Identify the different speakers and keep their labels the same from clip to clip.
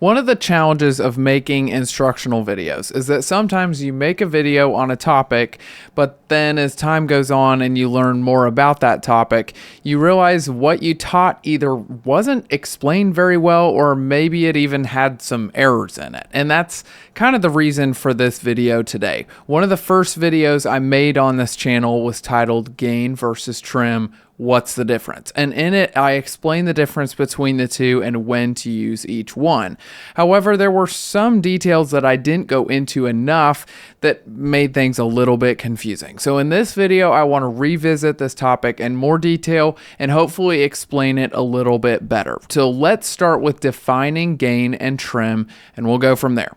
Speaker 1: One of the challenges of making instructional videos is that sometimes you make a video on a topic, but then as time goes on and you learn more about that topic, you realize what you taught either wasn't explained very well or maybe it even had some errors in it. And that's kind of the reason for this video today. One of the first videos I made on this channel was titled Gain versus Trim. What's the difference? And in it, I explain the difference between the two and when to use each one. However, there were some details that I didn't go into enough that made things a little bit confusing. So in this video, I want to revisit this topic in more detail and hopefully explain it a little bit better. So let's start with defining gain and trim, and we'll go from there.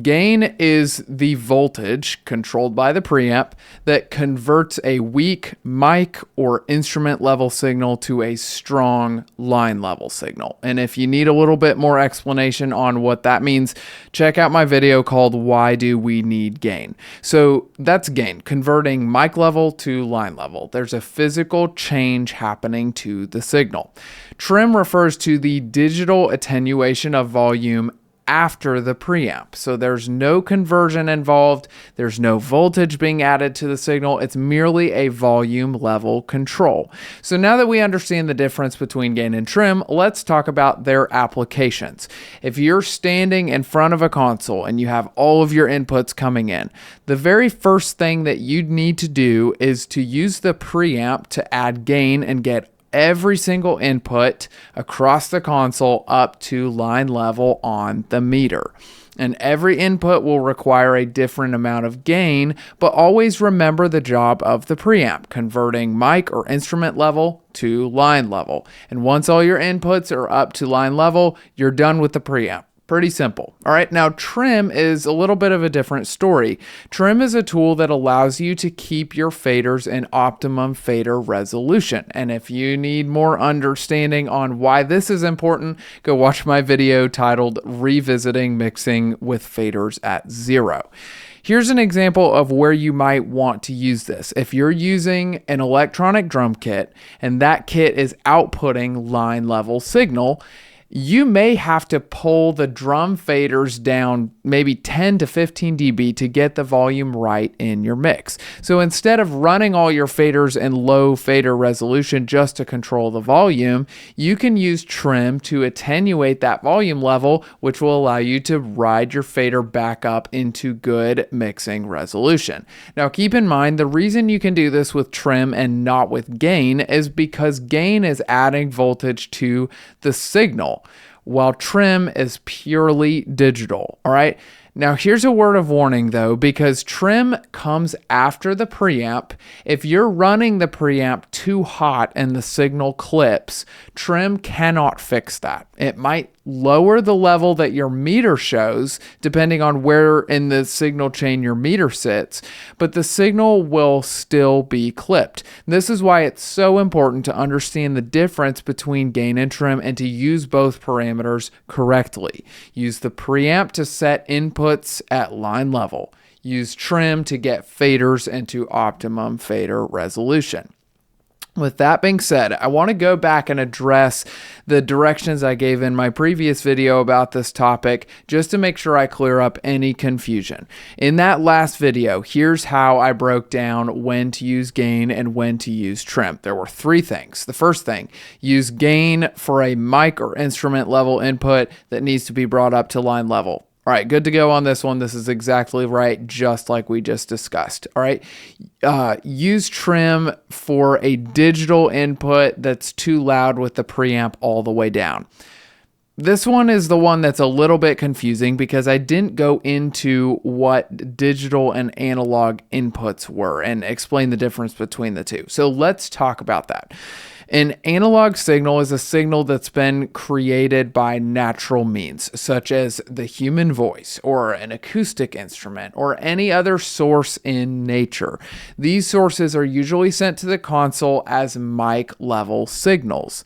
Speaker 1: Gain is the voltage controlled by the preamp that converts a weak mic or instrument level signal to a strong line level signal. And if you need a little bit more explanation on what that means, check out my video called Why Do We Need Gain? So that's gain, converting mic level to line level. There's a physical change happening to the signal. Trim refers to the digital attenuation of volume after the preamp. So there's no conversion involved. There's no voltage being added to the signal. It's merely a volume level control. So now that we understand the difference between gain and trim, let's talk about their applications. If you're standing in front of a console and you have all of your inputs coming in, the very first thing that you'd need to do is to use the preamp to add gain and get every single input across the console up to line level on the meter. And every input will require a different amount of gain, but always remember the job of the preamp, converting mic or instrument level to line level. And once all your inputs are up to line level, you're done with the preamp. Pretty simple. All right, now trim is a little bit of a different story. Trim is a tool that allows you to keep your faders in optimum fader resolution. And if you need more understanding on why this is important, go watch my video titled Revisiting Mixing with Faders at Zero. Here's an example of where you might want to use this. If you're using an electronic drum kit and that kit is outputting line level signal, you may have to pull the drum faders down maybe 10 to 15 dB to get the volume right in your mix. So instead of running all your faders in low fader resolution just to control the volume, you can use trim to attenuate that volume level, which will allow you to ride your fader back up into good mixing resolution. Now keep in mind, the reason you can do this with trim and not with gain is because gain is adding voltage to the signal, while trim is purely digital. All right. Now here's a word of warning though, because trim comes after the preamp. If you're running the preamp too hot and the signal clips, trim cannot fix that. It might lower the level that your meter shows, depending on where in the signal chain your meter sits, but the signal will still be clipped. This is why it's so important to understand the difference between gain and trim and to use both parameters correctly. Use the preamp to set inputs at line level. Use trim to get faders into optimum fader resolution. With that being said, I want to go back and address the directions I gave in my previous video about this topic just to make sure I clear up any confusion. In that last video, here's how I broke down when to use gain and when to use trim. There were three things. The first thing, use gain for a mic or instrument level input that needs to be brought up to line level. All right, good to go on this one. This is exactly right, just like we just discussed. All right, use trim for a digital input that's too loud with the preamp all the way down. This one is the one that's a little bit confusing because I didn't go into what digital and analog inputs were and explain the difference between the two. So let's talk about that. An analog signal is a signal that's been created by natural means, such as the human voice or an acoustic instrument or any other source in nature. These sources are usually sent to the console as mic level signals.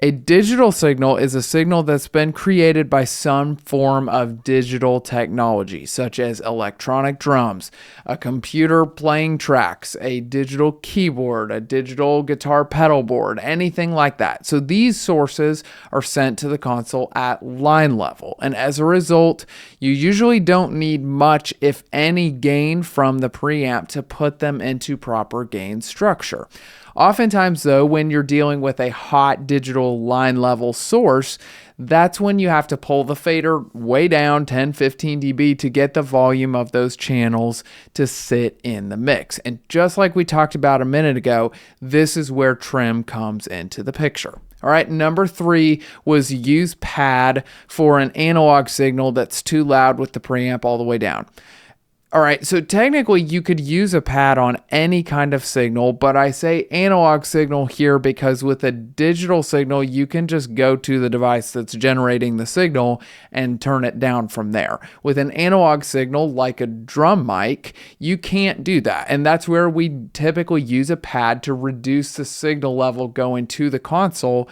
Speaker 1: A digital signal is a signal that's been created by some form of digital technology, such as electronic drums, a computer playing tracks, a digital keyboard, a digital guitar pedal board, anything like that. So these sources are sent to the console at line level, and as a result, you usually don't need much, if any, gain from the preamp to put them into proper gain structure. Oftentimes, though, when you're dealing with a hot digital line level source, that's when you have to pull the fader way down 10-15 dB to get the volume of those channels to sit in the mix. And just like we talked about a minute ago, this is where trim comes into the picture. All right, number 3 was use pad for an analog signal that's too loud with the preamp all the way down. All right, so technically you could use a pad on any kind of signal, but I say analog signal here because with a digital signal, you can just go to the device that's generating the signal and turn it down from there. With an analog signal like a drum mic, you can't do that. And that's where we typically use a pad to reduce the signal level going to the console,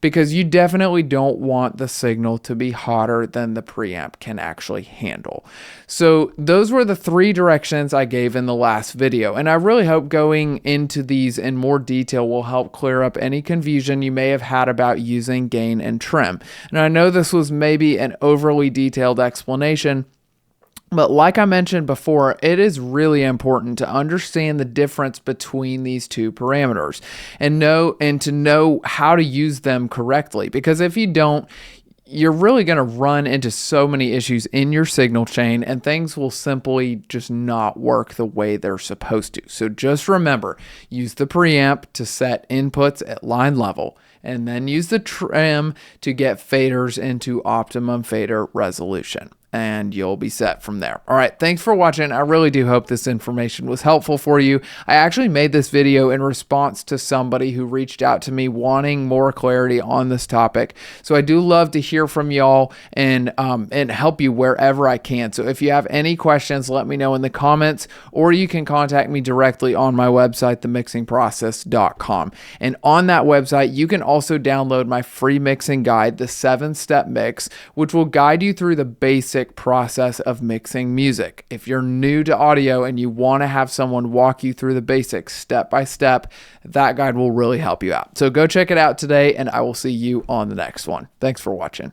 Speaker 1: because you definitely don't want the signal to be hotter than the preamp can actually handle. So those were the 3 directions I gave in the last video, and I really hope going into these in more detail will help clear up any confusion you may have had about using gain and trim. And I know this was maybe an overly detailed explanation, but like I mentioned before, it is really important to understand the difference between these two parameters and to know how to use them correctly. Because if you don't, you're really going to run into so many issues in your signal chain, and things will simply just not work the way they're supposed to. So just remember, use the preamp to set inputs at line level, and then use the trim to get faders into optimum fader resolution, and you'll be set from there. All right, thanks for watching. I really do hope this information was helpful for you. I actually made this video in response to somebody who reached out to me wanting more clarity on this topic. So I do love to hear from y'all and help you wherever I can. So if you have any questions, let me know in the comments, or you can contact me directly on my website, themixingprocess.com. And on that website, you can also download my free mixing guide, the 7-step mix, which will guide you through the basic process of mixing music. If you're new to audio and you want to have someone walk you through the basics step by step, that guide will really help you out. So go check it out today, and I will see you on the next one. Thanks for watching.